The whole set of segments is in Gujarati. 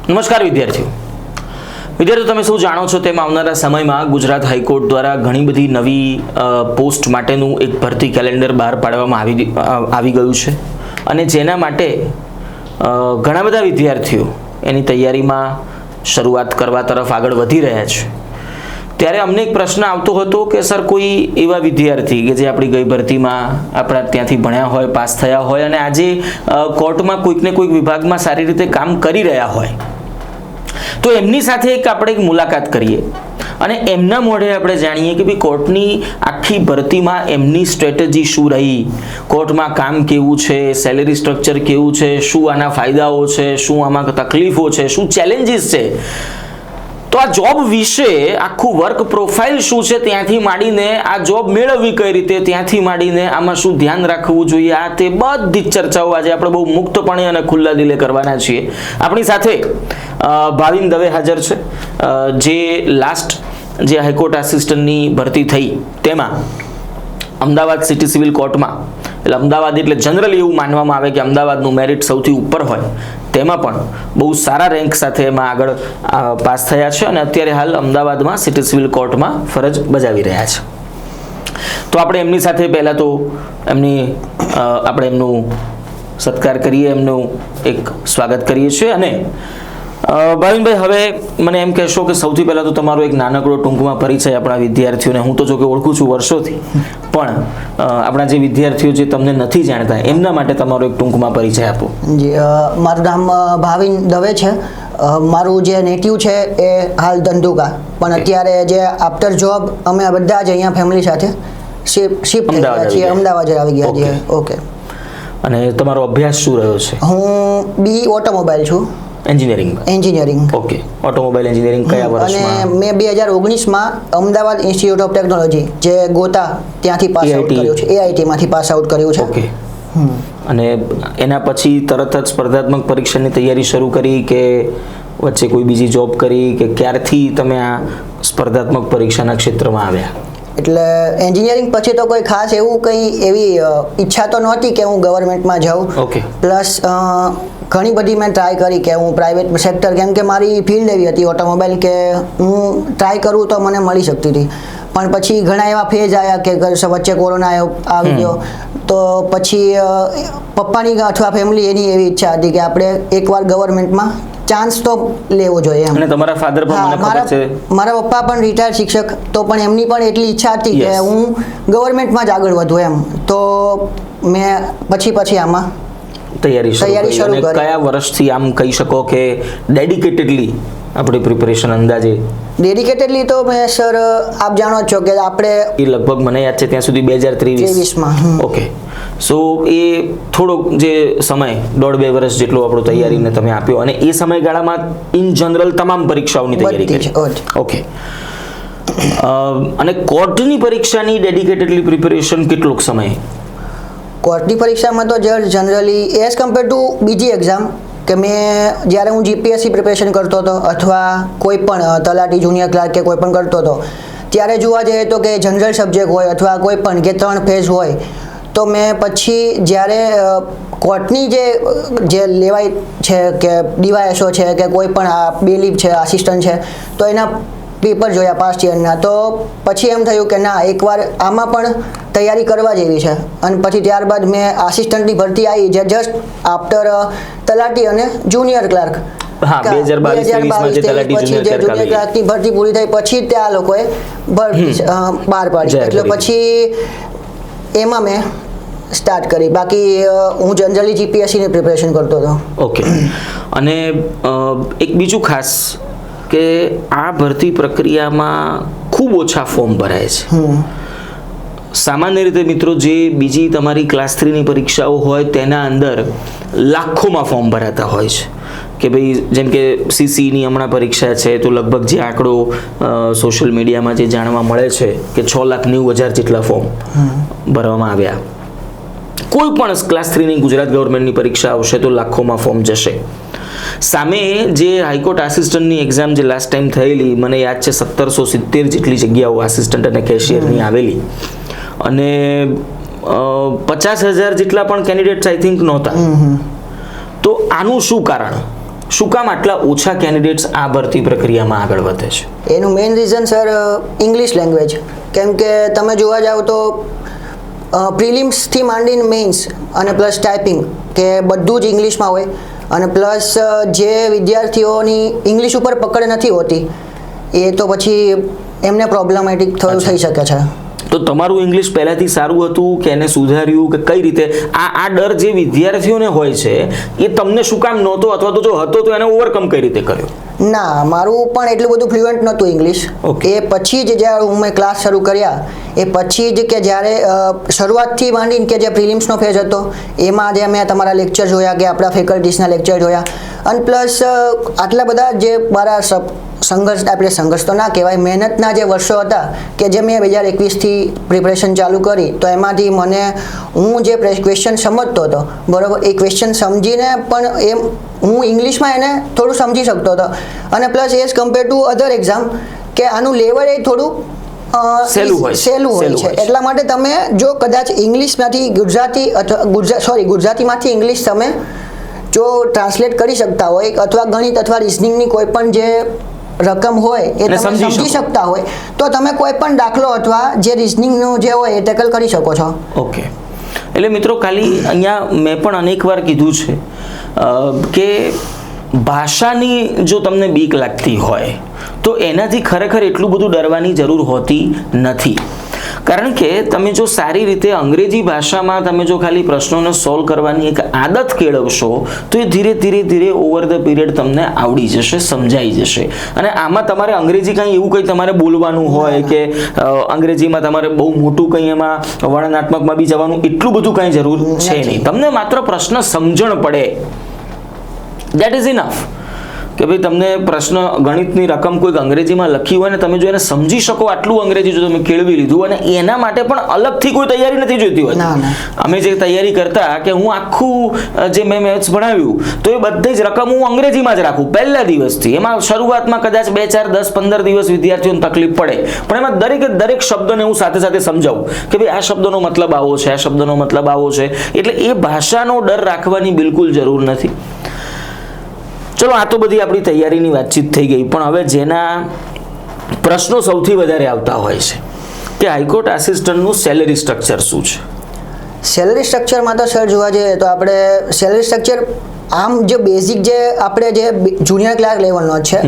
નમસ્કાર વિદ્યાર્થીઓ, તમે શું જાણો છો તેમ આવનારા સમયમાં ગુજરાત હાઈકોર્ટ દ્વારા ઘણી બધી નવી પોસ્ટ માટેનું એક ભરતી કેલેન્ડર બહાર પાડવામાં આવી ગયું છે અને જેના માટે ઘણા બધા વિદ્યાર્થીઓ એની તૈયારીમાં શરૂઆત કરવા તરફ આગળ વધી રહ્યા છે. ત્યારે અમને એક પ્રશ્ન આવતો હતો કે સર, કોઈ એવા વિદ્યાર્થી કે જે આપણી ગઈ ભરતીમાં આપણા ત્યાંથી ભણ્યા હોય, પાસ થયા હોય અને આજે કોર્ટમાં કોઈક ને કોઈક વિભાગમાં સારી રીતે કામ કરી રહ્યા હોય, તો એમની સાથે આપણે એક મુલાકાત કરીએ અને એમના મોઢે આપણે જાણીએ કે ભાઈ કોર્ટની આખી ભરતીમાં એમની સ્ટ્રેટેજી શું રહી, કોર્ટમાં કામ કેવું છે, સેલેરી સ્ટ્રક્ચર કેવું છે, શું આના ફાયદાઓ છે, શું આમાં તકલીફો છે, શું ચેલેન્જીસ છે. તો આ જોબ વિશે આખું વર્ક પ્રોફાઇલ શું છે, ત્યાંથી માંડીને આ જોબ મેળવવી કઈ રીતે, ત્યાંથી માંડીને આમાં શું ધ્યાન રાખવું જોઈએ, આ તે બધી જ ચર્ચાઓ આજે આપણે બહુ મુક્તપણે અને ખુલ્લા દિલે કરવાના છીએ. આપણી સાથે ભાવિન દવે હાજર છે, જે લાસ્ટ જે હાઈકોર્ટ આસિસ્ટન્ટની ભરતી થઈ તેમાં અમદાવાદ સિટી સિવિલ કોર્ટમાં, એટલે અમદાવાદ એટલે જનરલી એવું માનવામાં આવે કે અમદાવાદનું મેરિટ સૌથી ઉપર હોય, તેમાં પણ બહુ સારા રેન્ક સાથે એમાં આગળ પાસ થયા છે અને અત્યારે હાલ અમદાવાદમાં સિટી સિવિલ કોર્ટમાં ફરજ બજાવી રહ્યા છે. તો આપણે એમની સાથે પહેલાં તો આપણે એમનું સત્કાર કરીએ, એમનું એક સ્વાગત કરીએ છીએ. અને ભાવિનભાઈ, હવે મને એમ કહેશો કે સૌથી પહેલાં તો તમારો એક નાનકડો ટૂંકમાં પરિચય આપણા વિદ્યાર્થીઓને, હું તો જો કે ઓળખું છું વર્ષોથી, પણ આપણા જે વિદ્યાર્થીઓ જે તમને નથી જાણતા એમના માટે તમારો એક ટૂંકમાં પરિચય આપો. જી, મારું નામ ભાવિન દવે છે. મારું જે નેટિવ છે એ હાલ ધંધુકા, પણ અત્યારે જે આફ્ટર જોબ અમે બધા જ અહીંયા ફેમિલી સાથે શિફ્ટ થઈ ગયા છીએ, અમદાવાદ આવી ગયા છીએ. ઓકે. અને તમારો અભ્યાસ શું રહ્યો છે? હું બી ઓટોમોબાઈલ છું. એન્જિનિયરિંગ. ઓકે. ઓટોમોબાઈલ એન્જિનિયરિંગ કયા વર્ષમાં? અને મેં 2019માં અમદાવાદ ઇન્સ્ટિટ્યૂટ ઓફ ટેકનોલોજી જે ગોતા ત્યાંથી પાસ આઉટ કર્યું છે, AIT માંથી પાસ આઉટ કર્યું છે. ઓકે. અને એના પછી તરત જ સ્પર્ધાત્મક પરીક્ષાની તૈયારી શરૂ કરી કે વચ્ચે કોઈ બીજી જોબ કરી, કે ક્યારથી તમે આ સ્પર્ધાત્મક પરીક્ષાના ક્ષેત્રમાં આવ્યા? એટલે એન્જિનિયરિંગ પછી તો કોઈ ખાસ એવું કંઈ એવી ઈચ્છા તો નહોતી કે હું ગવર્મેન્ટમાં જાઉં. ઓકે. પ્લસ ઘણી બધી મેં ટ્રાય કરી કે હું પ્રાઇવેટ સેક્ટર, કેમ કે મારી ફિલ્ડ એવી હતી ઓટોમોબાઈલ કે હું ટ્રાય કરું તો મને મળી શકતી હતી. પણ પછી ઘણા એવા ફેઝ આવ્યા કે વચ્ચે કોરોના આવી ગયો, તો પછી પપ્પાની અથવા ફેમિલી એની એવી ઈચ્છા હતી કે આપણે એકવાર ગવર્મેન્ટમાં ચાન્સ તો લેવો જોઈએ એમ. અને તમારા ફાધર પણ મને ખબર છે, મારા પપ્પા પણ રિટાયર્ડ શિક્ષક, તો પણ એમની પણ એટલી ઈચ્છા હતી કે હું ગવર્મેન્ટમાં જ આગળ વધું એમ. તો મેં પછી આમાં તૈયારી શરૂ કરી. કયા વર્ષથી આમ કહી શકો કે ડેડિકેટેડલી આપણી પ્રિપેરેશન અંદાજે? ડેડિકેટેડલી તો મેં સર આપ જાણો છો કે આપણે લગભગ મને યાદ છે ત્યાં સુધી 2023માં. ઓકે. સો એ થોડોક જે સમય 1.5-2 વર્ષ જેટલો આપણો તૈયારીને તમે આપ્યો અને એ સમયગાળામાં ઇન જનરલ તમામ પરીક્ષાઓની તૈયારી કરી. ઓકે. અને કોર્ટની પરીક્ષાની ડેડિકેટેડલી પ્રિપેરેશન કેટલોક સમય? કોર્ટની પરીક્ષામાં તો જનરલી એઝ કમ્પેર ટુ બીજી એક્ઝામ, કે મેં જ્યારે હું GPSC પ્રિપેરેશન કરતો હતો અથવા કોઈ પણ તલાટી, જુનિયર ક્લાર્ક કે કોઈ પણ કરતો હતો, ત્યારે જોવા જઈએ તો કે જનરલ સબ્જેક્ટ હોય અથવા કોઈ પણ કે 3 ફેઝ હોય, તો મેં પછી જ્યારે કોર્ટની જે લેવાય છે કે DYSO છે કે કોઈ પણ આ બેલીફ છે, આસિસ્ટન્ટ છે, તો એના પેપર જોયા પાસ્ટ યરના, તો પછી એમ થયું કે ના, એકવાર આમાં પણ તૈયારી કરવા જેવી છે. અને પછી ત્યારબાદ મેં આસિસ્ટન્ટની ભરતી આવી જે જસ્ટ આફ્ટર તલાટી અને જુનિયર ક્લાર્ક. હા, 2022-23માં જે જુનિયર ક્લાર્કની ભરતી પૂરી થઈ પછી ત્યાં લોકોએ ભરતી બહાર પાડી, એટલે પછી એમાં મેં સ્ટાર્ટ કરી. બાકી હું જનરલી GPSCની પ્રિપેરેશન કરતો હતો. ઓકે. અને એક બીજું ખાસ કે આ ભરતી પ્રક્રિયામાં ખૂબ ઓછા ફોર્મ ભરાય છે. સામાન્ય રીતે મિત્રો, જે બીજી તમારી ક્લાસ 3ની પરીક્ષાઓ હોય તેના અંદર લાખોમાં ફોર્મ ભરાતા હોય છે. કે ભાઈ જેમ કે CCની હમણાં પરીક્ષા છે તો લગભગ જે આંકડો સોશિયલ મીડિયામાં જે જાણવા મળે છે કે 6,90,000 જેટલા ફોર્મ ભરવામાં આવ્યા. કોઈ પણ ક્લાસ 3ની ગુજરાત ગવર્મેન્ટની પરીક્ષા આવશે તો લાખોમાં ફોર્મ જશે. સામે જે હાઈકોર્ટ આસિસ્ટન્ટની એક્ઝામ જે લાસ્ટ ટાઈમ થયેલી, મને યાદ છે 1770 જેટલી જગ્યાઓ આસિસ્ટન્ટ અને કેશિયરની આવેલી અને 50,000 જેટલા પણ કેન્ડિડેટ્સ આઈ થિંક નહોતા. તો આનું શું કારણ? શું કામ આટલા ઓછા કેન્ડિડેટ્સ આ ભરતી પ્રક્રિયામાં આગળ વધે છે? એનું main reason sir English language. કેમ કે તમે જોવા જાઓ તો પ્રિલિમ્સથી માંડીને મેઇન્સ અને પ્લસ ટાઈપિંગ કે બધું જ ઇંગ્લિશમાં હોય, અને પ્લસ જે વિદ્યાર્થીઓની ઇંગ્લિશ ઉપર પકડ નથી હોતી એ તો પછી એમને પ્રોબ્લેમેટિક થઈ શકે છે. તો તમારું ઇંગ્લિશ પહેલાંથી સારું હતું કે એને સુધાર્યું કે કઈ રીતે? આ ડર જે વિદ્યાર્થીઓને હોય છે એ તમને શું કામ નહોતો, અથવા તો જો હતો તો એને ઓવરકમ કઈ રીતે કર્યો? ના, મારું પણ એટલું બધું ફ્લુઅન્ટ નહોતું ઇંગ્લિશ. એ પછી જ જ્યારે મેં ક્લાસ શરૂ કર્યા એ પછી જ કે જ્યારે શરૂઆતથી માંડીને કે જે પ્રિલિમ્સનો ફેઝ હતો એમાં જે મેં તમારા લેક્ચર જોયા કે આપણા ફેકલ્ટીસના લેક્ચર જોયા, અને પ્લસ આટલા બધા જે મારા સંઘર્ષ તો ના કહેવાય, મહેનતના જે વર્ષો હતા કે જે મેં 2021થી પ્રિપરેશન ચાલુ કરી, તો એમાંથી મને હું જે ક્વેશ્ચન સમજતો હતો બરાબર, એ ક્વેશ્ચન સમજીને પણ એમ હું ઇંગ્લિશમાં એને થોડું સમજી શકતો હતો. અને plus as compare to other exam કે આનું લેવલ એ થોડું સહેલું હોય છે. એટલા માટે તમે જો કદાચ ઇંગ્લિશમાંથી ગુજરાતીમાંથી ઇંગ્લિશ તમે જો ટ્રાન્સલેટ કરી શકતા હોય, અથવા ગણિત અથવા રિઝનિંગની કોઈ પણ જે રકમ હોય એ તમે સમજી શકતા હોય, તો તમે કોઈ પણ દાખલો અથવા જે રિઝનિંગનું જે હોય એ ટેકલ કરી શકો છો. ઓકે, એટલે મિત્રો ખાલી અહીંયા મેં પણ અનેકવાર કીધું છે કે ભાષાની જો તમને બીક લાગતી હોય તો એનાથી ખરેખર એટલું બધું ડરવાની જરૂર હોતી નથી. કારણ કે તમે જો સારી રીતે અંગ્રેજી ભાષામાં તમે જો ખાલી પ્રશ્નોને સોલ્વ કરવાની એક આદત કેળવશો તો એ ધીરે ધીરે ઓવર ધ પીરિયડ તમને આવડી જશે, સમજાઈ જશે. અને આમાં તમારે અંગ્રેજી કંઈ એવું કંઈ તમારે બોલવાનું હોય કે અંગ્રેજીમાં તમારે બહુ મોટું કંઈ એમાં વર્ણનાત્મકમાં બી જવાનું એટલું બધું કંઈ જરૂર છે નહીં. તમને માત્ર પ્રશ્ન સમજણ પડે, દેટ ઇઝ ઇનફ. કે ભાઈ તમને પ્રશ્ન ગણિતની રકમ કોઈક અંગ્રેજીમાં લખી હોય ને તમે જો એને સમજી શકો આટલું અંગ્રેજી જો તમે કેળવી લીધું, અને એના માટે પણ અલગથી કોઈ તૈયારી નથી જોઈતી હોય. અમે જે તૈયારી કરતા કે હું આખું જે મેં મેથ્સ ભણાવ્યું તો એ બધી જ રકમ હું અંગ્રેજીમાં જ રાખું પહેલા દિવસથી. એમાં શરૂઆતમાં કદાચ 2, 4, 10, 15 દિવસ વિદ્યાર્થીઓને તકલીફ પડે, પણ એમાં દરેક શબ્દને હું સાથે સાથે સમજાવું કે ભાઈ આ શબ્દનો મતલબ આવો છે, આ શબ્દનો મતલબ આવો છે. એટલે એ ભાષાનો ડર રાખવાની બિલકુલ જરૂર નથી. ચલો, આ તો બધી આપણી તૈયારીની વાતચીત થઈ ગઈ, પણ હવે જેના પ્રશ્નો સૌથી વધારે આવતા હોય છે કે હાઈકોર્ટ આસિસ્ટન્ટનું સેલેરી સ્ટ્રક્ચર શું છે? સેલેરી સ્ટ્રક્ચરમાં તો સર જોવા જઈએ તો આપણે સેલેરી સ્ટ્રક્ચર આમ જે બેઝિક જે આપણે જે જુનિયર ક્લાર્ક લેવલનો છે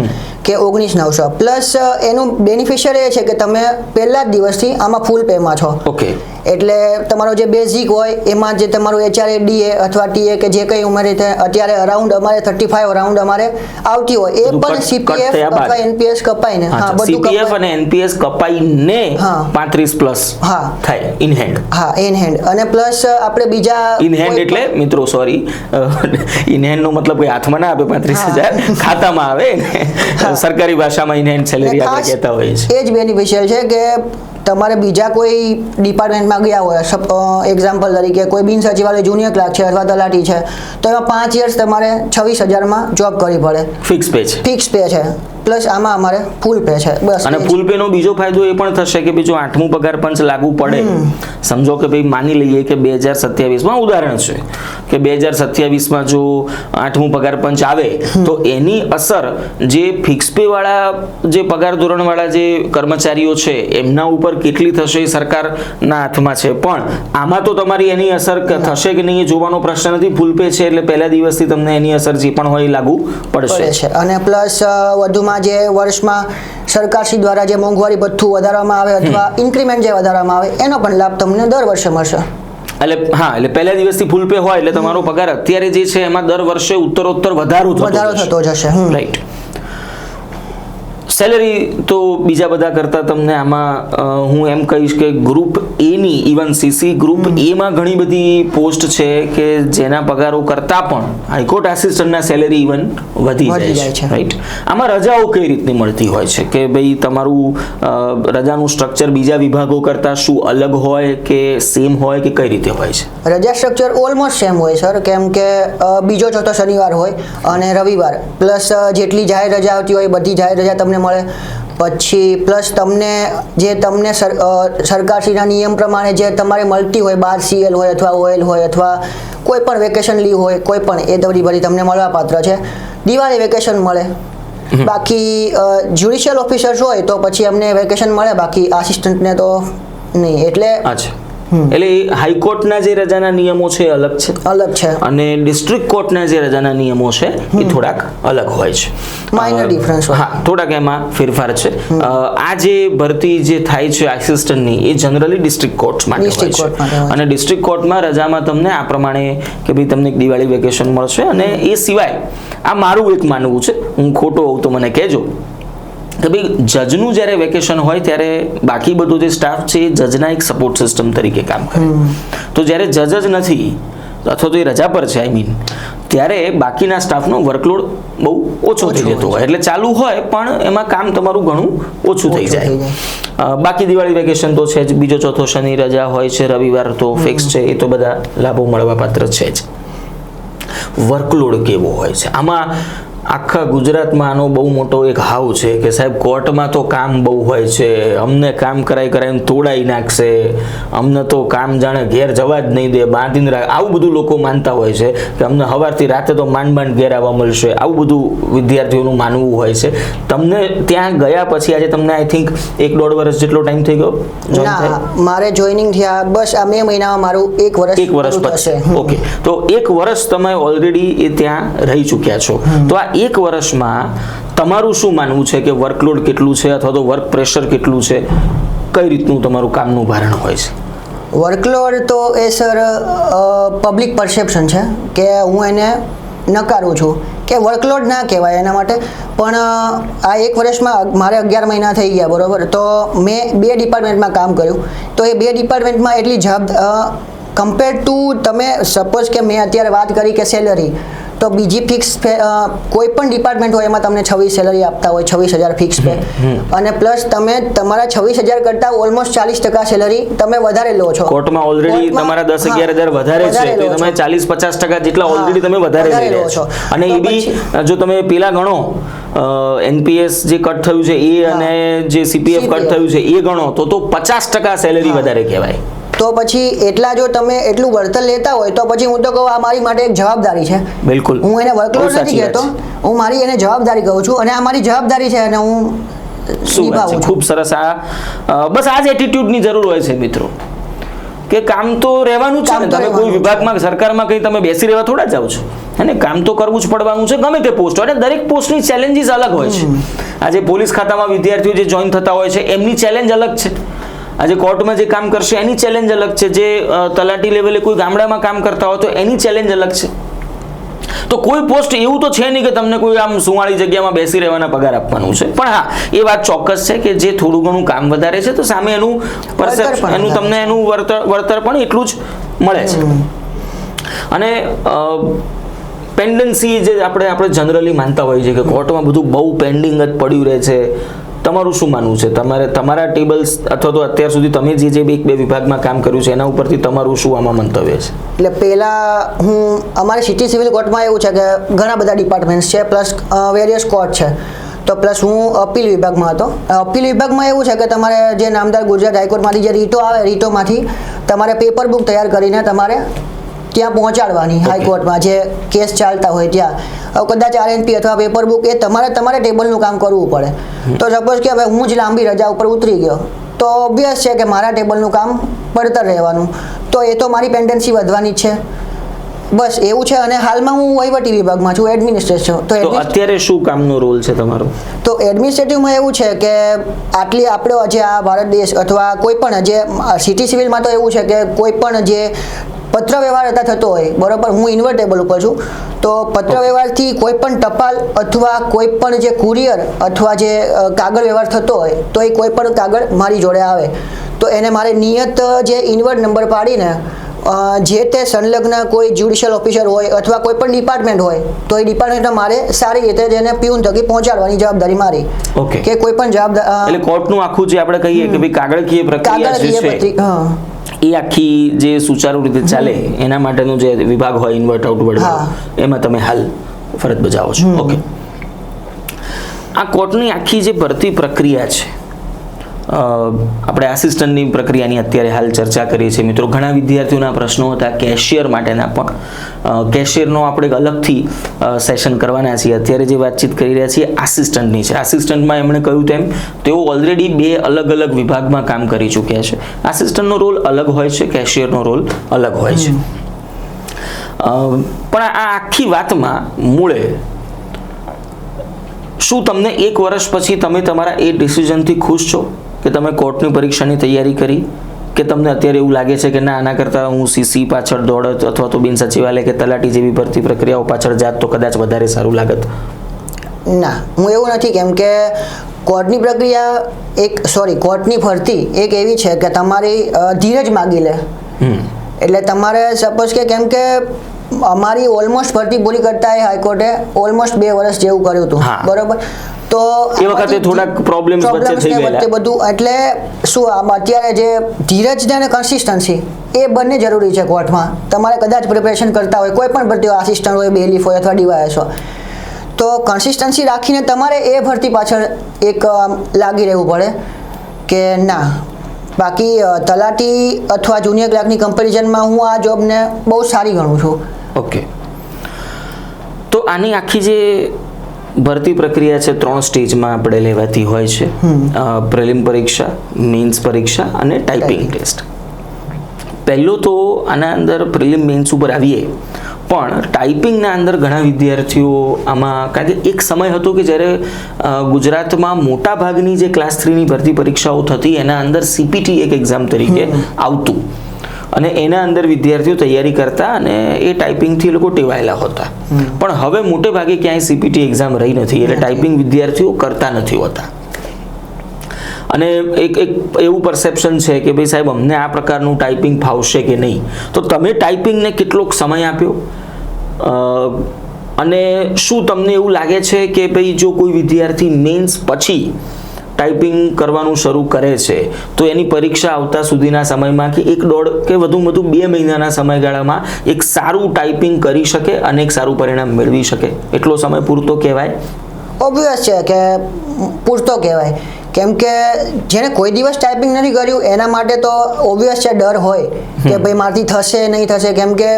કે 19,900 પ્લસ એનું બેનિફિશિયર એ છે કે તમે પહેલા જ દિવસથી આમાં ફૂલ પેમાં છો. ઓકે, એટલે તમારો જે બેઝિક હોય એમાં જે તમારું HRA DA અથવા TA કે જે કંઈ ઉંમરે અત્યારે અરાઉન્ડ અમારે 35 અરાઉન્ડ અમારે આવતી હોય એ પણ CPF અથવા NPS કપાઈને, હા બધું CPF અને NPS કપાઈને 35 પ્લસ થાય ઇન હેન્ડ. હા, ઇન હેન્ડ. અને પ્લસ આપણે બીજા ઇન હેન્ડ એટલે મિત્રો સોરી, ઇન હેન્ડ નો મતલબ કોઈ હાથમાં ના આપે 35,000, ખાતામાં આવે. સરકારી ભાષામાં ઇન હેન્ડ સેલેરી આપણે કહેતા હોઈએ છીએ. એ જ બેનિફિશિયલ છે કે તમારે બીજા કોઈ ડિપાર્ટમેન્ટમાં ગયા હોય, એક્ઝામ્પલ તરીકે કોઈ બિન સચિવાલય જુનિયર ક્લાર્ક છે અથવા તલાટી છે, તો એમાં 5 યર્સ તમારે 26,000માં જોબ કરવી પડે. ફિક્સ પે છે. પ્લસ આમાં અમારે ફૂલ પે છે બસ. અને ફૂલ પે નો બીજો ફાયદો એ પણ થશે કે જો 8મું પગાર પંચ લાગુ પડે, સમજો કે ભાઈ માની લઈએ કે 2027માં ઉદાહરણ છે કે 2027માં જો 8મું પગાર પંચ આવે તો એની અસર જે ફિક્સ પે વાળા જે પગાર ધોરણ વાળા જે કર્મચારીઓ છે એમના ઉપર કેટલી થશે એ સરકારના હાથમાં છે. પણ આમાં તો તમારી એની અસર થશે કે નહીં એ જોવાનો પ્રશ્ન નથી. ફૂલ પે છે એટલે પહેલા દિવસથી તમને એની અસર જે પણ હોય એ લાગુ પડશે. અને પ્લસ વધુમાં જે વર્ષમાં સરકારશ્રી દ્વારા જે મોંઘવારી ભથ્થું વધારવામાં આવે અથવા ઇન્ક્રીમેન્ટ જે વધારવામાં આવે એનો પણ લાભ તમને દર વર્ષે મળશે. એટલે પહેલા દિવસથી ફૂલ પે હોય એટલે તમારો પગાર અત્યારે જે છે એમાં દર વર્ષે ઉત્તરોત્તર વધારો થતો જશે. રાઈટ. સેલેરી તો બીજા બધા કરતા તમને આમાં હું એમ કહીશ કે ગ્રુપ એ ની, ઇવન CC ગ્રુપ એ માં ઘણી બધી પોસ્ટ છે કે જેના પગારો કરતા પણ હાઈકોર્ટ આસિસ્ટન્ટના સેલેરી ઇવન વધી જાય છે. રાઈટ. આમાં રજાઓ કઈ રીતની મળતી હોય છે કે ભાઈ તમારું રજાનું સ્ટ્રક્ચર બીજા વિભાગો કરતા શું અલગ હોય કે સેમ હોય કે કઈ રીતે હોય છે? રજા સ્ટ્રક્ચર ઓલમોસ્ટ સેમ હોય સર, કેમ કે બીજો ચોથો શનિવાર હોય અને રવિવાર, પ્લસ જેટલી જાહેર રજા આવતી હોય બધી જાહેર રજા તમને મળે. પછી પ્લસ તમને સરકારશ્રીના નિયમ પ્રમાણે જે તમારે મળતી હોય 12 CL હોય અથવા OL હોય અથવા કોઈ પણ વેકેશન લીવ હોય કોઈ પણ એ બધી તમને મળવાપાત્ર છે. દિવાળી વેકેશન મળે. બાકી જ્યુડિશિયલ ઓફિસર્સ હોય તો પછી અમને વેકેશન મળે, બાકી આસિસ્ટન્ટને તો નહીં. એટલે અચ્છા, એટલે હાઈકોર્ટના જે રજાના નિયમો છે અલગ છે અને ડિસ્ટ્રિક્ટ કોર્ટના જે રજાના નિયમો છે એ થોડાક અલગ હોય છે. માઇનર ડિફરન્સ હોય. હા, થોડાક એમાં ફેરફાર છે. આ જે ભરતી જે થાય છે આસિસ્ટન્ટની એ જનરલી ડિસ્ટ્રિક્ટ કોર્ટ માટે હોય છે અને ડિસ્ટ્રિક્ટ કોર્ટમાં રજામાં તમને આ પ્રમાણે કે ભાઈ તમને એક દિવાળી વેકેશન મળશે. અને એ સિવાય આ મારું એક માનવું છે, હું ખોટો હોઉં તો મને કહેજો, કે ભાઈ જજનું જ્યારે વેકેશન હોય ત્યારે બાકી બધો જે સ્ટાફ છે એ જજના એક સપોર્ટ સિસ્ટમ તરીકે કામ કરે. તો જ્યારે જજ જ નથી અથવા તો એ રજા પર છે ત્યારે બાકીના સ્ટાફનો વર્કલોડ બહુ ઓછો થઈ જતો હોય, એટલે ચાલુ હોય પણ એમાં કામ તમારું ઘણું ઓછું થઈ જાય. બાકી દિવાળી વેકેશન તો છે જ, બીજો ચોથો શનિ રજા હોય છે, રવિવાર તો ફિક્સ છે, એ તો બધા લાભો મળવાપાત્ર છે જ. વર્કલોડ કેવો હોય છે આમાં? આખા ગુજરાતમાં આનો બહુ મોટો એક હાવ છે કે સાહેબ કોર્ટમાં તો કામ બહુ હોય છે, અમને કામ કરાઈને તોડાઈ નાખશે, અમને તો કામ જાણે ઘેર જવા જ નહીં દે, બાંધીને રાખ. આવું બધું લોકો માનતા હોય છે કે અમને સવારથી રાતે તો માંડ ઘેર આવવા મળશે. આવું બધું વિદ્યાર્થીઓનું માનવું હોય છે. તમને ત્યાં ગયા પછી આજે તમને આઈ થિંક 1-1.5 વર્ષ જેટલો ટાઈમ થઈ ગયો? ના, મારે જોઈનિંગ થયા બસ આ મે મહિનામાં મારું 1 વર્ષ પછી. ઓકે, તો 1 વર્ષ તમે ઓલરેડી એ ત્યાં રહી ચૂક્યા છો. તો આ 1 વર્ષમાં તમારું શું માનવું છે કે વર્કલોડ કેટલું છે અથવા તો વર્ક પ્રેશર કેટલું છે? કઈ રીતનું તમારું કામનું ભારણ હોય છે? વર્કલોડ તો એ સર પબ્લિક પરસેપ્શન છે કે હું એને નકારું છું કે વર્કલોડ ના કહેવાય એના માટે. પણ આ 1 વર્ષમાં મારે 11 મહિના થઈ ગયા, બરોબર? તો મેં 2 ડિપાર્ટમેન્ટમાં કામ કર્યું. તો એ 2 ડિપાર્ટમેન્ટમાં એટલી કમ્પેર ટુ તમે સપોઝ કે મેં અત્યારે વાત કરી કે સેલરી, તો બીજી ફિક્સ કોઈ પણ ડિપાર્ટમેન્ટ હોય એમાં તમને 26 સેલરી આપતા હોય, 26,000 ફિક્સ પે, અને પ્લસ તમે તમારા 26,000 કરતા ઓલમોસ્ટ 40% સેલરી તમે વધારે લો છો. કોર્ટમાં ઓલરેડી તમારા 10-11,000 વધારે છે, તો તમે 40-50% જેટલા ઓલરેડી તમે વધારે લઈ રહ્યા છો. અને એ બી જો તમે પેલા ગણો, એનપીએસ જે કટ થયું છે એ અને જે સીપીએફ કટ થયું છે એ ગણો તો 50% સેલરી વધારે કહેવાય. તો પછી એટલા જો તમે એટલું વળતર લેતા હોય તો પછી હું તો કહું આ મારી માટે એક જવાબદારી છે. બિલકુલ, હું એને વર્કલોડ નથી કહેતો, હું મારી એને જવાબદારી કહું છું અને આ મારી જવાબદારી છે અને હું નિભાવું છું. ખૂબ સરસ. બસ આ જ એટીટ્યુડની જરૂર હોય છે મિત્રો, કે કામ તો રહેવાનું છે ને. તમે કોઈ વિભાગમાં સરકારમાં કઈ તમે બેસી રહેવા થોડા જાવ છો, અને કામ તો કરવું જ પડવાનું છે ગમે તે પોસ્ટ હોય. અને દરેક પોસ્ટની ચેલેન્જીસ અલગ હોય છે. આજે પોલીસ ખાતામાં વિદ્યાર્થીઓ જે જોઈન થતા હોય છે એમની ચેલેન્જ અલગ છે. આજે કોર્ટમાં જે કામ કરશે એની ચેલેન્જ અલગ છે. જે તલાટી લેવલે કોઈ ગામડામાં કામ કરતા હોય તો એની ચેલેન્જ અલગ છે. તો કોઈ પોસ્ટ એવું તો છે નહીં કે તમને કોઈ આમ સુવાળી જગ્યામાં બેસી રહેવાના પગાર આપવાનું છે. પણ હા, એ વાત ચોક્કસ છે કે જે થોડું ઘણું કામ વધારે છે તો સામે એનું પરસેપ્શન, એનું તમને એનું વળતર પણ એટલું જ મળે છે. અને પેન્ડન્સી જે આપણે જનરલી માનતા હોઈએ છીએ કે કોર્ટમાં બધું બહુ પેન્ડિંગ જ પડ્યું રહે છે. તમારું શું માનવું છે? તમારા ટેબલ્સ અથવા તો અત્યાર સુધી તમે જે 1-2 વિભાગમાં કામ કર્યું છે એના ઉપરથી તમારું શું આમાં મંતવ્ય છે? એટલે પહેલાં અમારે સિટી સિવિલ કોર્ટમાં એવું છે કે ઘણા બધા ડિપાર્ટમેન્ટ્સ છે, પ્લસ વેરિયસ કોર્ટ છે. તો પ્લસ હું અપીલ વિભાગમાં હતો. અપીલ વિભાગમાં એવું છે કે તમારે જે નામદાર ગુજરાત હાઈકોર્ટમાંથી જે રીતો આવે, રીતોમાંથી તમારે પેપર બુક તૈયાર કરીને તમારે ત્યાં પહોંચાડવાની, હાઈકોર્ટમાં જે કેસ ચાલતા હોય ત્યાં. હવે કદાચ આરએનપી અથવા પેપર બુક એ તમારે ટેબલનું કામ કરવું પડે. તો સપોઝ કે હવે હું જ લાંબી રજા ઉપર ઉતરી ગયો તો ઓબ્વિયસ છે કે મારા ટેબલનું કામ પડતર રહેવાનું, તો એ તો મારી પેન્ડન્સી વધવાની જ છે. બસ એવું છે. અને હાલમાં હું વહીવટી વિભાગમાં છું, એડમિનિસ્ટ્રેશન. તો અત્યારે શું કામનો રોલ છે તમારો? તો એડમિનિસ્ટ્રેટિવમાં એવું છે કે આટલી આપણે જે આ ભારત દેશ અથવા કોઈ પણ જે સિટી સિવિલમાં તો એવું છે કે કોઈ પણ જે પત્ર વ્યવહાર થતો હોય, બરોબર, હું ઇન્વર્ટેબલ ઉપર છું, તો પત્ર વ્યવહારથી કોઈ પણ ટપાલ અથવા કોઈ પણ જે કુરિયર અથવા જે કાગળ વ્યવહાર થતો હોય તો એ કોઈ પણ કાગળ મારી જોડે આવે તો એને મારે નિયત જે ઇન્વર્ટ નંબર પાડીને જે તે સંલગ્ન કોઈ જ્યુડિશિયલ ઓફિસર હોય અથવા કોઈ પણ ડિપાર્ટમેન્ટ હોય તો એ ડિપાર્ટમેન્ટમાં મારે સારી રીતે જેને પ્યુન થકી પહોંચાડવાની જવાબદારી મારી. ઓકે, કે કોઈ પણ જવાબદાર એટલે કોર્ટનું આખું જે આપણે કહીએ કે ભાઈ કાગળકીય પ્રક્રિયા છે એ આખી જે સુચારુ રીતે ચાલે એના માટેનો જે વિભાગ હોય ઇન્વર્ટ આઉટવર્ડ, એમાં તમે હાલ ફરજ બજાવો છો. ઓકે, આ કોર્ટની આખી જે ભરતી પ્રક્રિયા છે આપણે આસિસ્ટન્ટની પ્રક્રિયાની અત્યારે હાલ ચર્ચા કરીએ છીએ મિત્રો. ઘણા વિદ્યાર્થીઓના પ્રશ્નો હતા કેશિયર માટેના પણ. કેશિયરનો આપણે અલગથી સેશન કરવાના છીએ. અત્યારે જે વાતચીત કરી રહ્યા છીએ આસિસ્ટન્ટની છે. આસિસ્ટન્ટમાં એમણે કહ્યું તેમ તેઓ ઓલરેડી 2 અલગ અલગ વિભાગમાં કામ કરી ચૂક્યા છે. આસિસ્ટન્ટનો રોલ અલગ હોય છે, કેશિયરનો રોલ અલગ હોય છે. પણ આ આખી વાતમાં મૂળે શું તમને 1 વર્ષ પછી તમે તમારા એ ડિસિઝનથી ખુશ છો કે તમે કોર્ટની પરીક્ષાની તૈયારી કરી, કે તમને અત્યારે એવું લાગે છે કે ના, આના કરતાં હું સીસી પાછળ દોડત અથવા તો બિન સચિવાલય કે તલાટી જેવી ભરતી પ્રક્રિયાઓ પાછળ જાત તો કદાચ વધારે સારું લાગત? ના, હું એવું નથી. કેમ કે કોર્ટની પ્રક્રિયા કોર્ટની ભરતી એક એવી છે કે તમારી ધીરજ માગી લે. એટલે તમારે સપોઝ કે કેમ કે અમારી ઓલમોસ્ટ ભરતી પૂરી કરતા એ હાઈકોર્ટે ઓલમોસ્ટ 2 વર્ષ જેવું કર્યું હતું, બરોબર? તો એ વખતે થોડાક પ્રોબ્લેમ્સ વચ્ચે થઈ ગયેલા બધું. એટલે શું આમાં અત્યારે જે ધીરજ અને કન્સિસ્ટન્સી એ બંને જરૂરી છે કોર્ટમાં. તમારે કદાચ પ્રિપેરેશન કરતા હોય, કોઈ પણ ભરતી હોય, આસિસ્ટન્ટ હોય, બેલીફ હોય અથવા ડીવાયએસ હોય, તો કન્સિસ્ટન્સી રાખીને તમારે એ ભરતી પાછળ એક લાગી રહેવું પડે કે ના. બાકી તલાટી અથવા જુનિયર ક્લાર્કની કમ્પેરિઝનમાં હું આ જોબને બહુ સારી ગણું છું. ઓકે, તો આની આખી જે ભરતી પ્રક્રિયા છે 3 સ્ટેજમાં આપણે લેવાતી હોય છે. પ્રિલિમ પરીક્ષા, મેન્સ પરીક્ષા અને ટાઈપિંગ ટેસ્ટ. પહેલો તો આના અંદર પ્રિલિમ મેન્સ ઉપર આવીએ, પણ ટાઈપિંગના અંદર ઘણા વિદ્યાર્થીઓ આમાં, કારણ કે એક સમય હતો કે જ્યારે ગુજરાતમાં મોટા ભાગની જે ક્લાસ 3ની ભરતી પરીક્ષાઓ થતી એના અંદર CPT એક એક્ઝામ તરીકે આવતું અને એના અંદર વિદ્યાર્થીઓ તૈયારી કરતા અને એ ટાઈપિંગથી એ લોકો ટેવાયેલા હતા. પણ હવે મોટે ભાગે ક્યાંય CPT એક્ઝામ રહી નથી, એટલે ટાઈપિંગ વિદ્યાર્થીઓ કરતા નથી હોતા. અને એક એવું પરસેપ્શન છે કે ભાઈ સાહેબ અમને આ પ્રકારનું ટાઈપિંગ ફાવશે કે નહીં. તો તમે ટાઈપિંગને કેટલોક સમય આપ્યો અને શું તમને એવું લાગે છે કે ભાઈ જો કોઈ વિદ્યાર્થી મેન્સ પછી ટાઈપિંગ કરવાનું શરૂ કરે છે તો એની પરીક્ષા આવતા સુધીના સમયમાં કે 1-1.5 કે વધુમાં વધુ 2 મહિનાના સમયગાળામાં એક સારું ટાઈપિંગ કરી શકે અને એક સારું પરિણામ મેળવી શકે, એટલો સમય પૂરતો કહેવાય? ઓબ્વિયસ છે કે પૂરતો કહેવાય. કેમ કે જેને કોઈ દિવસ ટાઈપિંગ નથી કર્યું એના માટે તો ઓબ્વિયસ છે ડર હોય કે ભાઈ મારાથી થશે નહીં થશે. કેમ કે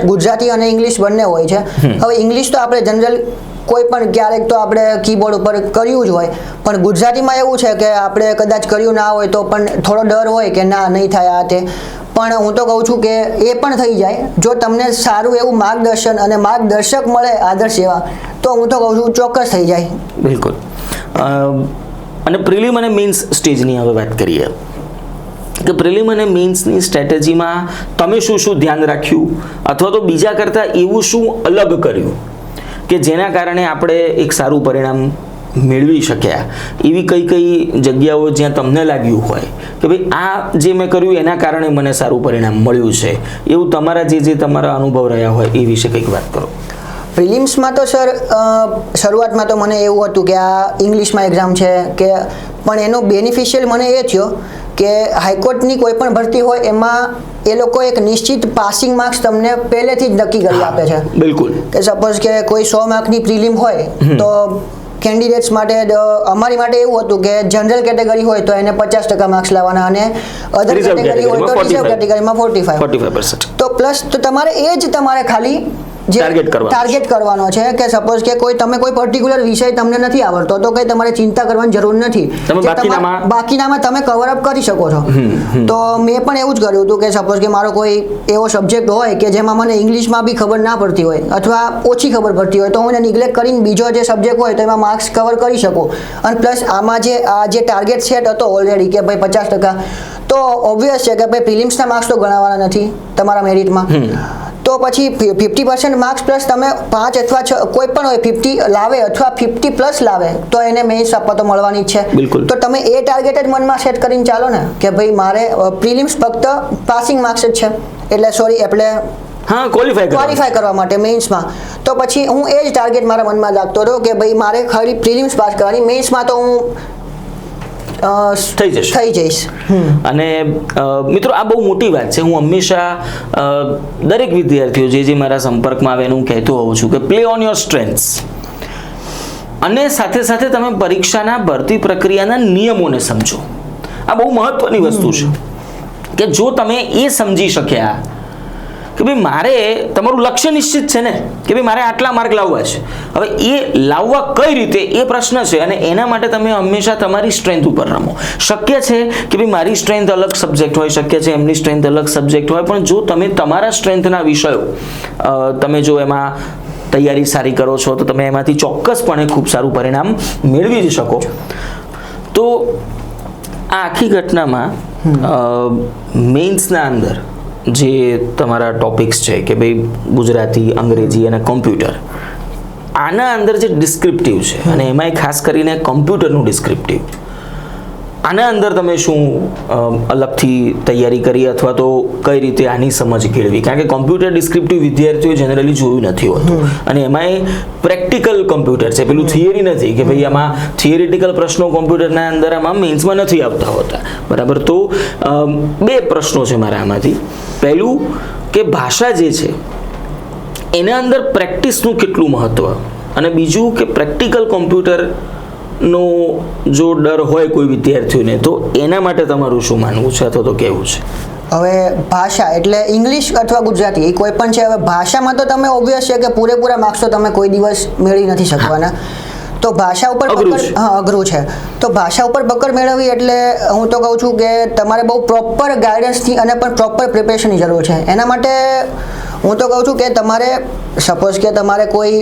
ગુજરાતી અને ઇંગ્લિશ બંને હોય છે. હવે ઇંગ્લિશ તો આપણે જનરલ કોઈ પણ ક્યારેક તો આપણે કીબોર્ડ ઉપર કર્યું જ હોય, પણ ગુજરાતીમાં એવું છે કે આપણે કદાચ કર્યું ના હોય તો પણ થોડો ડર હોય કે ના, નહીં થાય આ તે. પણ હું તો કહું છું કે એ પણ થઈ જાય જો તમને સારું એવું માર્ગદર્શન અને માર્ગદર્શક મળે આદર્શ એવા, તો હું તો કહું છું ચોક્કસ થઈ જાય. બિલકુલ. અને પ્રિલિમ અને મેન્સ સ્ટેજની હવે વાત કરીએ કે પ્રિલિમ અને મેન્સની સ્ટ્રેટેજીમાં તમે શું ધ્યાન રાખ્યું અથવા તો બીજા કરતાં એવું શું અલગ કર્યું કે જેના કારણે આપણે એક સારું પરિણામ મેળવી શક્યા? એવી કઈ જગ્યાઓ જ્યાં તમને લાગ્યું હોય કે ભાઈ આ જે મેં કર્યું એના કારણે મને સારું પરિણામ મળ્યું છે, એવું તમારા જે તમારા અનુભવ રહ્યા હોય એ વિશે કંઈક વાત કરો. પ્રિલિમ્સમાં તો સર શરૂઆતમાં તો મને એવું હતું કે આ ઇંગ્લિશમાં એક્ઝામ છે કે, પણ એનો બેનિફિશિયલ મને એ થયો કે હાઈકોર્ટની કોઈ પણ ભરતી હોય એમાં એ લોકો એક નિશ્ચિત પાસિંગ માર્ક્સ તમને પહેલેથી જ નક્કી કરી આપે છે. બિલકુલ. કે સપોઝ કે કોઈ 100 માર્કની પ્રિલિમ હોય તો કેન્ડિડેટ્સ માટે અમારી માટે એવું હતું કે જનરલ કેટેગરી હોય તો એને 50% માર્ક્સ લાવવાના અને અધર કેટેગરી હોય તો રિઝર્વ કેટેગરીમાં 45%. તો પ્લસ તો તમારે એ જ તમારે ખાલી ટાર્ગેટ કરવાનો છે કે સપોઝ કે તમે કોઈ પર્ટિક્યુલર વિષય તમને નથી આવડતો તો કઈ તમારે ચિંતા કરવાની જરૂર નથી, બાકીનામાં તમે કવર અપ કરી શકો છો. તો મેં પણ એવું જ કર્યું હતું કે સપોઝ કે મારો કોઈ એવો સબ્જેક્ટ હોય કે જેમાં મને ઇંગ્લિશમાં બી ખબર ના પડતી હોય અથવા ઓછી ખબર પડતી હોય તો હું એને નિગ્લેક્ટ કરીને બીજો જે સબ્જેક્ટ હોય તો એમાં માર્ક્સ કવર કરી શકું. અને પ્લસ આમાં જે ટાર્ગેટ સેટ હતો ઓલરેડી કે ભાઈ 50%, તો ઓબ્વિયસ છે કે ભાઈ પ્રિલિમ્સના માર્ક્સ તો ગણાવવાના નથી તમારા મેરિટમાં. તો પછી 50% માર્ક્સ પ્લસ તમે 5 અથવા 6 કોઈ પણ હોય 50 લાવે અથવા 50+ લાવે તો એને મેન્સ આપવા તો મળવાની જ છે. તો તમે એ ટાર્ગેટ જ મનમાં સેટ કરીને ચાલો ને કે ભાઈ મારે પ્રિલિમ્સ ફક્ત પાસિંગ માર્ક્સ જ છે, એટલે ક્વોલિફાય કરવા માટે મેન્સમાં. તો પછી હું એ જ ટાર્ગેટ મારા મનમાં લાગતો હતો કે ભાઈ મારે ખાલી પ્રિલિમ્સ પાસ કરવાની, મેન્સમાં તો હું થઈ જઈશ. અને મિત્રો આ બહુ મોટી વાત છે. હું હંમેશા દરેક વિદ્યાર્થીઓ જે મારા સંપર્કમાં આવે એનું કહેતો હોઉં છું કે પ્લે ઓન યોર સ્ટ્રેન્થ્સ, અને સાથે સાથે તમે પરીક્ષાના ભરતી પ્રક્રિયાના નિયમોને સમજો. આ બહુ મહત્વની વસ્તુ છે કે જો તમે એ સમજી શક્યા કે ભાઈ મારે તમારું લક્ષ્ય નિશ્ચિત છે ને કે ભાઈ મારે આટલા માર્ક લાવવા છે, હવે એ લાવવા કઈ રીતે એ પ્રશ્ન છે, અને એના માટે તમે હંમેશા તમારી સ્ટ્રેન્થ ઉપર રમો. શક્ય છે કે ભાઈ મારી સ્ટ્રેન્થ અલગ સબ્જેક્ટ હોય, શક્ય છે એમની સ્ટ્રેન્થ અલગ સબ્જેક્ટ હોય, પણ જો તમે તમારા સ્ટ્રેન્થના વિષયો તમે જો એમાં તૈયારી સારી કરો છો તો તમે એમાંથી ચોક્કસપણે ખૂબ સારું પરિણામ મેળવી જ શકો. તો આ આખી ઘટનામાં મેઇન્સના અંદર જે તમારા ટોપિક્સ છે કે ભાઈ ગુજરાતી, અંગ્રેજી અને કોમ્પ્યુટર, આના અંદર જે ડિસ્ક્રિપ્ટિવ છે અને એમાંય ખાસ કરીને કોમ્પ્યુટરનું ડિસ્ક્રિપ્ટિવ, આના અંદર તમે શું અલગથી તૈયારી કરી અથવા તો કઈ રીતે આની સમજ કેળવી? કારણ કે કોમ્પ્યુટર ડિસ્ક્રિપ્ટિવ વિદ્યાર્થીઓ જનરલી જોયું નથી હોતું, અને એમાંય પ્રેક્ટિકલ કોમ્પ્યુટર છે, પેલું થિયરી નથી કે ભાઈ આમાં થિયરિટિકલ પ્રશ્નો કોમ્પ્યુટરના અંદર આમાં મેન્સમાં નથી આવતા હોતા, બરાબર? તો બે પ્રશ્નો છે મારા આમાંથી. પહેલું કે ભાષા જે છે એના અંદર પ્રેક્ટિસનું કેટલું મહત્વ, અને બીજું કે પ્રેક્ટિકલ કોમ્પ્યુટરનો જો ડર હોય કોઈ વિદ્યાર્થીઓને તો એના માટે તમારું શું માનવું છે અથવા તો કેવું છે? હવે ભાષા એટલે ઇંગ્લિશ અથવા ગુજરાતી એ કોઈ પણ છે. હવે ભાષામાં તો તમે ઓબ્વિયસ છે કે પૂરેપૂરા માર્ક્સ તો તમે કોઈ દિવસ મેળવી નથી શકવાના. તો ભાષા ઉપર અઘરું છે. તો ભાષા ઉપર પકડ મેળવવી એટલે હું તો કહું છું કે તમારે બહુ પ્રોપર ગાઈડન્સની અને પણ પ્રોપર પ્રિપેરેશનની જરૂર છે. એના માટે હું તો કહું છું કે તમારે સપોઝ કે તમારે કોઈ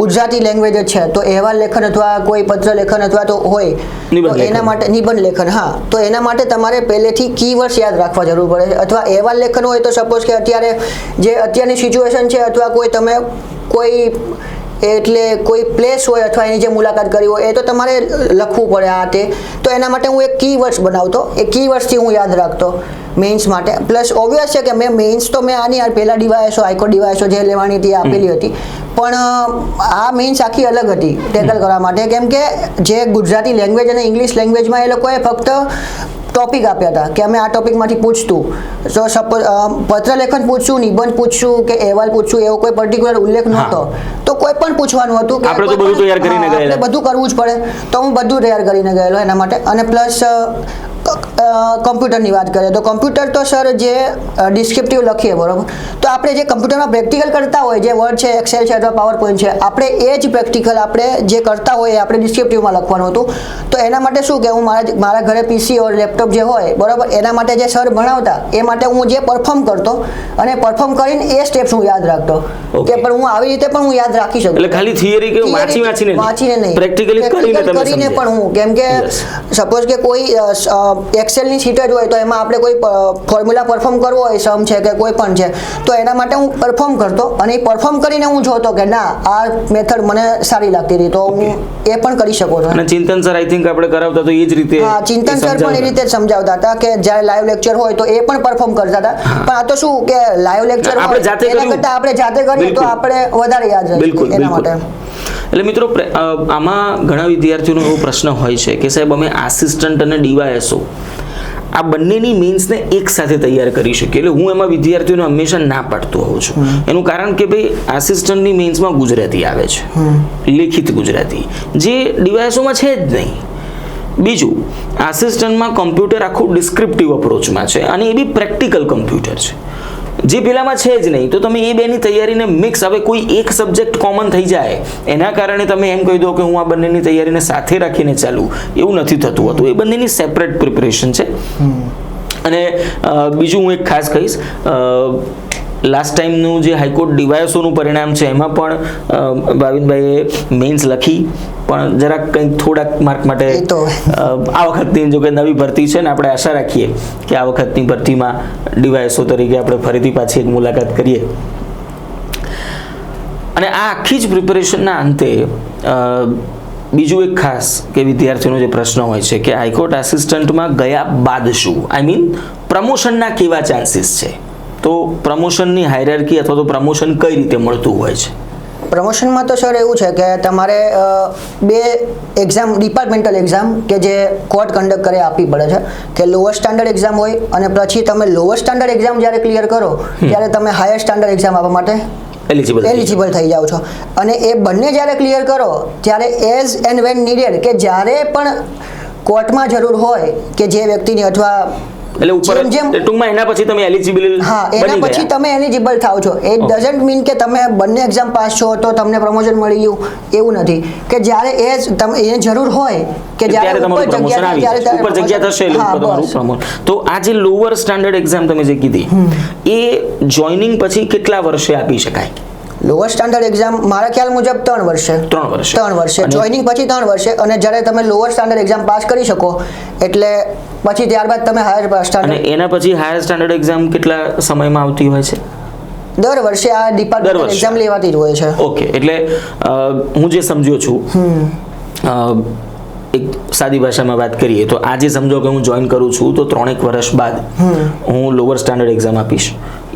ગુજરાતી લેંગ્વેજ જ છે તો અહેવાલ લેખન અથવા કોઈ પત્ર લેખન અથવા તો હોય તો એના માટે નિબંધ લેખન, હા, તો એના માટે તમારે પહેલેથી કીવર્ડ્સ યાદ રાખવા જરૂર પડે છે. અથવા અહેવાલ લેખન હોય તો સપોઝ કે અત્યારની સિચ્યુએશન છે અથવા કોઈ એટલે કોઈ પ્લેસ હોય અથવા એની જે મુલાકાત કરી હોય એ તો તમારે લખવું પડે આ તે. તો એના માટે હું એક કીવર્ડ્સ બનાવતો, એ કીવર્ડ્સથી હું યાદ રાખતો મેઇન્સ માટે. પ્લસ ઓબ્વિયસ છે કે મેઇન્સ તો મેં આની પહેલાં ડીવાયએસઓ, હાઈકોર્ટ ડીવાયએસઓ જે લેવાની હતી આપેલી હતી, પણ આ મેઇન્સ આખી અલગ હતી ટેકલ કરવા માટે, કેમ કે જે ગુજરાતી લેંગ્વેજ અને ઇંગ્લિશ લેંગ્વેજમાં એ લોકોએ ફક્ત ટોપિક આપ્યા હતા કે અમે આ ટોપિકમાંથી પૂછતું. તો સપોઝ પત્રલેખન પૂછશું, નિબંધ પૂછશું કે અહેવાલ પૂછશું, એવો કોઈ પર્ટિક્યુલર ઉલ્લેખ નહોતો. તો કોઈ પણ પૂછવાનું હતું કે આપણે બધું તૈયાર કરીને ગયેલા, બધું કરવું જ પડે. તો હું બધું તૈયાર કરીને ગયેલો એના માટે. અને પ્લસ કોમ્પ્યુટરની વાત કરીએ તો કોમ્પ્યુટર તો સર જે ડિસ્ક્રિપ્ટિવ લખીએ, બરોબર, તો આપણે જે કમ્પ્યુટરમાં પ્રેક્ટિકલ કરતા હોય, જે વર્ડ છે, એક્સેલ છે અથવા પાવર પોઈન્ટ છે, આપણે એ જ પ્રેક્ટિકલ આપણે જે કરતા હોય એ આપણે ડિસ્ક્રિપ્ટિવમાં લખવાનું હતું. તો એના માટે શું કે હું મારા ઘરે પીસી ઓર લેપટોપ જે હોય, બરોબર, એના માટે જે સર ભણાવતા એ માટે હું જે પરફોર્મ કરતો અને પરફોર્મ કરીને એ સ્ટેપ્સ હું યાદ રાખતો કે પણ હું આવી રીતે પણ હું યાદ રાખી શકું. એટલે ખાલી થિયરી કે વાંચીને નહીં, પ્રેક્ટિકલી કરીને પણ હું, કેમ કે સપોઝ કે કોઈ એક્સેલની શીટ જ હોય તો એમાં આપણે કોઈ ફોર્મ્યુલા પરફોર્મ કરવો હોય, સમ છે કે કોઈ પણ છે, તો એના માટે હું પરફોર્મ કરતો અને એ પરફોર્મ કરીને હું જોતો કે ના આ મેથડ મને સારી લાગતી હતી, તો હું એ પણ કરી શકું છું. અને ચિંતન સર આઈ થિંક આપણે કરાવતા તો એ જ રીતે, હા, ચિંતન સર પણ એ રીતે જ સમજાવતા હતા કે જ્યારે લાઈવ લેક્ચર હોય તો એ પણ પરફોર્મ કરતા હતા. પણ આ તો શું કે લાઈવ લેક્ચર એના કરતાં આપણે જાતે કરીએ તો આપણે વધારે યાદ રહે એના માટે. એટલે મિત્રો આમાં ઘણા વિદ્યાર્થીઓનો એવો પ્રશ્ન હોય છે કે સાહેબ અમે આસિસ્ટન્ટ અને ડીવાયએસઓ આ બંનેની મેન્સને એક સાથે તૈયાર કરી શકીએ. એટલે હું એમાં વિદ્યાર્થીઓને હંમેશા ના પાડતો હોઉં છું. એનું કારણ કે ભાઈ આસિસ્ટન્ટની મેન્સમાં ગુજરાતી આવે છે, લેખિત ગુજરાતી, જે ડીવાયએસઓમાં છે જ નહીં. બીજું, આસિસ્ટન્ટમાં કોમ્પ્યુટર આખું ડિસ્ક્રિપ્ટિવ અપ્રોચમાં છે અને એ બી પ્રેક્ટિકલ કોમ્પ્યુટર છે, જે પેલામાં છે જ નહીં. તો તમે એ બેની તૈયારીને મિક્સ, હવે કોઈ એક સબ્જેક્ટ કોમન થઈ જાય એના કારણે તમે એમ કહી દો કે હું આ બંનેની તૈયારીને સાથે રાખીને ચાલું, એવું નથી થતું હતું. એ બંનેની સેપરેટ પ્રિપરેશન છે. અને બીજું હું એક ખાસ કહીશ, લાસ્ટ ટાઈમનું જે હાઈકોર્ટ ડીવાયએસઓનું પરિણામ છે એમાં પણ ભાવિનભાઈએ મેઇન્સ લખી, પણ જરાક કંઈક થોડાક માર્ક માટે આ વખતની જો કે નવી ભરતી છે ને, આપણે આશા રાખીએ કે આ વખતની ભરતીમાં ડીવાયએસઓ તરીકે આપણે ફરીથી પાછી એક મુલાકાત કરીએ. અને આ આખી જ પ્રિપેરેશનના અંતે બીજું એક ખાસ કે વિદ્યાર્થીઓનો જે પ્રશ્ન હોય છે કે હાઈકોર્ટ આસિસ્ટન્ટમાં ગયા બાદ શું, આઈ મીન પ્રમોશનના કેવા ચાન્સીસ છે? તો પ્રમોશનની હાયરાર્કી અથવા તો પ્રમોશન કઈ રીતે મળતું હોય છે? પ્રમોશનમાં તો સર એવું છે કે તમારે બે એક્ઝામ, ડિપાર્ટમેન્ટલ એક્ઝામ કે જે કોર્ટ કન્ડક્ટ કરે આપવી પડે છે, કે લોઅર સ્ટાન્ડર્ડ એક્ઝામ હોય અને પછી તમે લોઅર સ્ટાન્ડર્ડ એક્ઝામ જ્યારે ક્લિયર કરો ત્યારે તમે હાયર સ્ટાન્ડર્ડ એક્ઝામ આપવા માટે એલિજિબલ થઈ જાઓ છો. અને એ બંને જ્યારે ક્લિયર કરો ત્યારે એઝ એન્ડ વેન નીડેડ, કે જ્યારે પણ કોર્ટમાં જરૂર હોય કે જે વ્યક્તિની અથવા એટલે ઉપર ટૂંકમાં એના પછી તમે એલિજિબલ હા એના પછી તમે એલિજિબલ થાવ છો. ઇટ ડઝન્ટ મીન કે તમે બંને એક્ઝામ પાસ છો તો તમને પ્રમોશન મળી ગયું, એવું નથી. કે જ્યારે એને જરૂર હોય કે જ્યારે તમારું પ્રમોશન આવી જાય, ઉપર જગ્યા થશે એટલે ઉપર તમારું પ્રમોશન. તો આ જે લોઅર સ્ટાન્ડર્ડ એક્ઝામ તમે જે કીધી એ જોઈનિંગ પછી કેટલા વર્ષે આપી શકાય? લોઅર સ્ટાન્ડર્ડ એક્ઝામ મારા ખ્યાલ મુજબ 3 વર્ષે. 3 વર્ષે જોઈનિંગ પછી 3 વર્ષે. અને જ્યારે તમે લોઅર સ્ટાન્ડર્ડ એક્ઝામ પાસ કરી શકો એટલે પછી ત્યારબાદ તમે હાયર સ્ટાન્ડર્ડ. અને એના પછી હાયર સ્ટાન્ડર્ડ એક્ઝામ કેટલા સમયમાં આવતી હોય છે? દર વર્ષે આ ડિપાર્ટમેન્ટ એક્ઝામ લેવાતી જ હોય છે. ઓકે, એટલે હું જે સમજ્યો છું એક સાદી ભાષામાં વાત કરીએ તો આજે સમજો કે હું જોઈન કરું છું તો 3 વર્ષ બાદ હું લોઅર સ્ટાન્ડર્ડ એક્ઝામ આપીશ.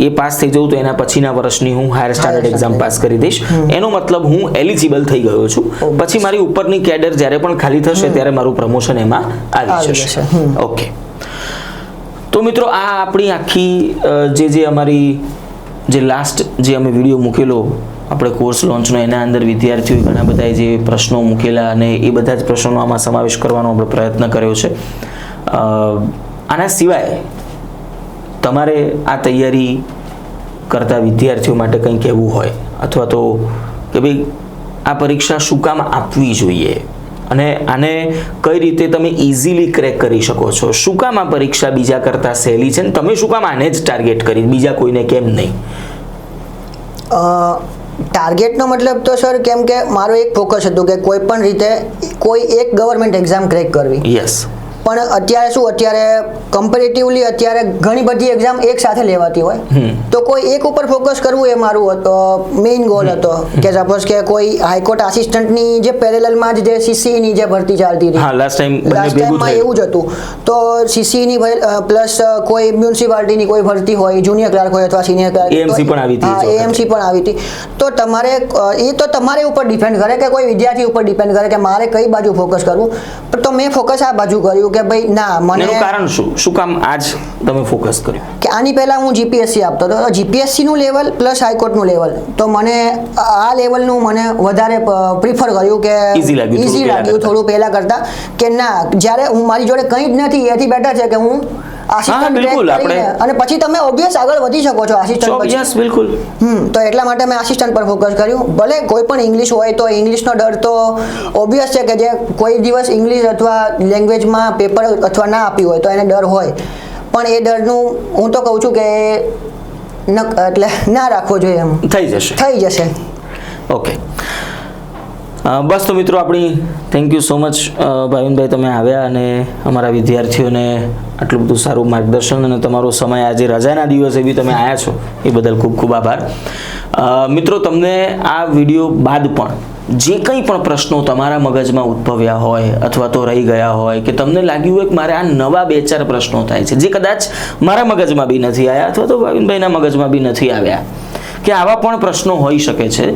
એ પાસ થઈ જવું તો એના પછીના વર્ષની હું હાયર સ્ટાન્ડર્ડ એક્ઝામ પાસ કરી દઈશ. એનો મતલબ હું એલિજિબલ થઈ ગયો છું. પછી મારી ઉપરની કેડર જ્યારે પણ ખાલી થશે ત્યારે મારું પ્રમોશન એમાં આવી જશે. ઓકે, તો મિત્રો આ આપણી આખી જે અમારી જે લાસ્ટ જે અમે વિડીયો મૂકેલો આપણે કોર્સ લોન્ચનો, એના અંદર વિદ્યાર્થીઓએ ઘણા બધા જે પ્રશ્નો મૂકેલા અને એ બધા જ પ્રશ્નોનો આમાં સમાવેશ કરવાનો આપણે પ્રયત્ન કર્યો છે. આના સિવાય તમારે આ તૈયારી કરતા વિદ્યાર્થીઓ માટે કંઈ કહેવું હોય અથવા તો કે ભાઈ આ પરીક્ષા શું કામ આપવી જોઈએ અને આને કઈ રીતે તમે ઇઝીલી ક્રેક કરી શકો છો, શું કામ આ પરીક્ષા બીજા કરતાં સહેલી છે, તમે શું કામ આને જ ટાર્ગેટ કરી, બીજા કોઈને કેમ નહીં? ટાર્ગેટનો મતલબ તો સર કેમ કે મારો એક ફોકસ હતું કે કોઈ પણ રીતે કોઈ એક ગવર્મેન્ટ એક્ઝામ ક્રેક કરવી. યસ. પણ અત્યારે કમ્પેરેટિવલી અત્યારે ઘણી બધી એક્ઝામ એક સાથે લેવાતી હોય તો કોઈ એક ઉપર ફોકસ કરવું એ મારું મેઇન ગોલ હતો. કે સપોઝ કે કોઈ હાઈકોર્ટ આસિસ્ટન્ટની જે પેરેલલમાં જ જે સીસીની જે ભરતી ચાલતી હતી, હા લાસ્ટ ટાઈમમાં એવું જ હતું. તો સીસીની પ્લસ કોઈ મ્યુનિસિપાલિટીની કોઈ ભરતી હોય, જુનિયર ક્લાર્ક હોય અથવા સિનિયર ક્લાર્ક, એએમસી પણ આવી હતી. હા, એએમસી પણ આવી હતી. તો તમારે એ તો તમારે ઉપર ડિપેન્ડ કરે કે કોઈ વિદ્યાર્થી ઉપર ડિપેન્ડ કરે કે મારે કઈ બાજુ ફોકસ કરવું. તો મેં ફોકસ આ બાજુ કર્યું કે ભાઈ ના મને. એનું કારણ શું કામ આજ તમે ફોકસ કર્યું? કે આની પહેલા હું જીપીએસસી આપતો હતો. જીપીએસસી નું લેવલ પ્લસ હાઈકોર્ટનું લેવલ, તો મને આ લેવલનું મને વધારે પ્રિફર કર્યું કે ઈઝી લાગ્યું થોડું પહેલા કરતા. કે ના, જ્યારે હું મારી જોડે કંઈ જ નથી એથી બેટર છે કે હું અને પછી તમે ઓબ્વિયસ આગળ વધી શકો છો આસિસ્ટન્ટ પછી. બિલકુલ. તો એટલા માટે મેં આસિસ્ટન્ટ પર ફોકસ કર્યું. ભલે કોઈ પણ ઇંગ્લિશ હોય તો ઇંગ્લિશનો ડર તો ઓબ્વિયસ છે કે જે કોઈ દિવસ ઇંગ્લિશ અથવા લેંગ્વેજમાં પેપર અથવા ના આપ્યું હોય તો એને ડર હોય. પણ એ ડરનું હું તો કહું છું કે એટલે ના રાખવો જોઈએ. એમ થઈ જશે. ઓકે, બસ તો મિત્રો આપણી થેન્ક યુ સો મચ ભાવિનભાઈ, તમે આવ્યા અને અમારા વિદ્યાર્થીઓને આટલું બધું સારું માર્ગદર્શન અને તમારો સમય આજે રજાના દિવસે બી તમે આવ્યા છો એ બદલ ખૂબ ખૂબ આભાર. મિત્રો, તમને આ વિડીયો બાદ પણ જે કંઈ પણ પ્રશ્નો તમારા મગજમાં ઉદ્ભવ્યા હોય અથવા તો રહી ગયા હોય કે તમને લાગ્યું હોય કે મારે આ નવા 2-4 પ્રશ્નો થાય છે જે કદાચ મારા મગજમાં બી નથી આવ્યા અથવા તો ભાવિનભાઈના મગજમાં બી નથી આવ્યા, કે આવા પણ પ્રશ્નો હોઈ શકે છે,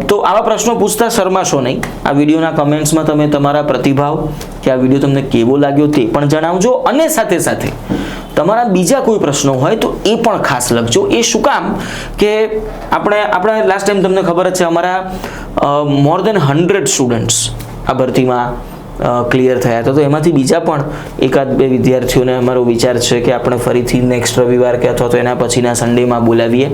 તો આવા પ્રશ્નો પૂછતા શરમાશો નહીં. આ વિડીયોના કમેન્ટ્સમાં તમે તમારા પ્રતિભાવ કે આ વિડીયો તમને કેવો લાગ્યો તે પણ જણાવજો અને સાથે સાથે તમારા બીજા કોઈ પ્રશ્નો હોય તો એ પણ ખાસ લખજો. એ શું કામ કે આપણે લાસ્ટ ટાઈમ તમને ખબર જ છે અમારા મોર દેન 100 સ્ટુડન્ટ્સ આ ભરતીમાં ક્લિયર થયા હતા. તો એમાંથી બીજા પણ 1-2 વિદ્યાર્થીઓને અમારો વિચાર છે કે આપણે ફરીથી નેક્સ્ટ રવિવાર કે અથવા તો એના પછીના સન્ડેમાં બોલાવીએ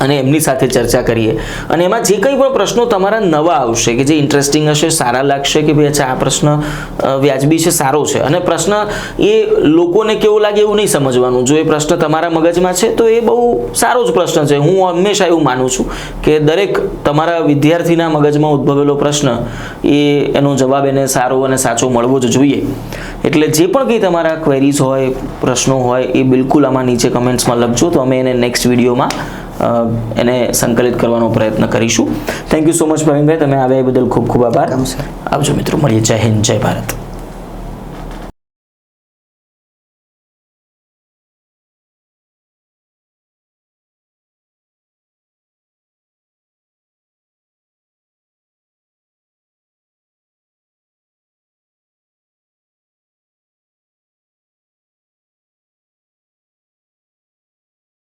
અને એમની સાથે ચર્ચા કરીએ અને એમાં જે કંઈ પણ પ્રશ્નો તમારા નવા આવશે કે જે ઇન્ટરેસ્ટિંગ હશે, સારા લાગશે કે ભાઈ અચ્છા આ પ્રશ્ન વ્યાજબી છે, સારો છે, અને પ્રશ્ન એ લોકોને કેવો લાગે એવું નહીં સમજવાનું. જો એ પ્રશ્ન તમારા મગજમાં છે તો એ બહુ સારો જ પ્રશ્ન છે. હું હંમેશા એવું માનું છું કે દરેક તમારા વિદ્યાર્થીના મગજમાં ઉદ્ભવેલો પ્રશ્ન એનો જવાબ એને સારો અને સાચો મળવો જ જોઈએ. એટલે જે પણ કંઈ તમારા ક્વેરીઝ હોય, પ્રશ્નો હોય એ બિલકુલ આમાં નીચે કમેન્ટ્સમાં લખજો તો અમે એને નેક્સ્ટ વિડીયોમાં એને સંકલિત કરવાનો પ્રયત્ન કરીશું. થેન્ક યુ સો મચ ભાવિનભાઈ, તમે આવ્યા એ બદલ ખૂબ ખૂબ આભાર. આવજો મિત્રો, મળીએ. જય હિન્દ, જય ભારત.